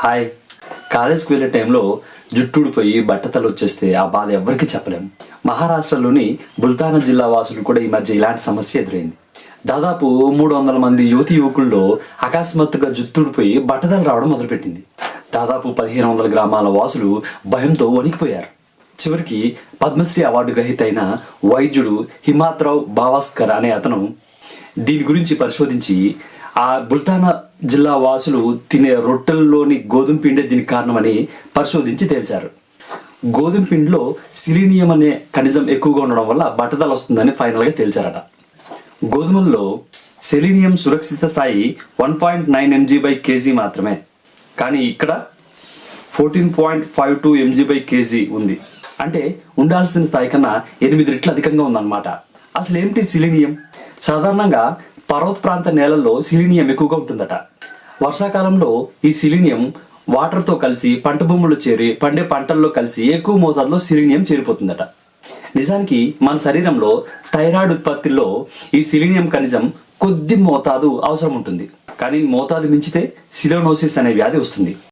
Hi. కాలేజ్కి వెళ్ళే టైంలో జుట్టు ఊడిపోయి బట్టతలు వచ్చేస్తే ఆ బాధ ఎవరికి చెప్పలేం. మహారాష్ట్రలోని బుల్తానా జిల్లా వాసులు కూడా ఈ మధ్య ఇలాంటి సమస్య ఎదురైంది. దాదాపు 300 మంది యువతి యువకుల్లో అకస్మాత్తుగా జుట్టు ఊడిపోయి బట్టతలు రావడం మొదలుపెట్టింది. దాదాపు 1500 గ్రామాల వాసులు భయంతో వణికిపోయారు. చివరికి పద్మశ్రీ అవార్డు గ్రహీత అయిన వైద్యుడు హిమాత్రావ్ బావాస్కర్ అనే అతను దీని గురించి పరిశోధించి ఆ బుల్తానా జిల్లా వాసులు తినే రొట్టెల్లోని గోధుమ పిండే దీనికి కారణమని పరిశోధించి తేల్చారు. గోధుమ పిండిలో సిలీనియం అనే ఖనిజం ఎక్కువగా ఉండడం వల్ల బట్టతల వస్తుందని ఫైనల్గా తేల్చారట. గోధుమల్లో సెలీనియం సురక్షిత స్థాయి 1.9 mg/kg మాత్రమే, కానీ ఇక్కడ 14.52 mg/kg ఉంది. అంటే ఉండాల్సిన స్థాయి కన్నా 8 రెట్లు అధికంగా ఉందన్నమాట. అసలు ఏమిటి సిలీనియం? సాధారణంగా పర్వత ప్రాంత నేలల్లో సిలీనియం ఎక్కువగా ఉంటుందట. వర్షాకాలంలో ఈ సిలీనియం వాటర్తో కలిసి పంట భూముల్లో చేరి పండే పంటల్లో కలిసి ఎక్కువ మోతాదులో సిలీనియం చేరిపోతుందట. నిజానికి మన శరీరంలో థైరాయిడ్ ఉత్పత్తిలో ఈ సిలీనియం ఖనిజం కొద్ది మోతాదు అవసరం ఉంటుంది, కానీ మోతాదు మించితే సిలోనోసిస్ అనే వ్యాధి వస్తుంది.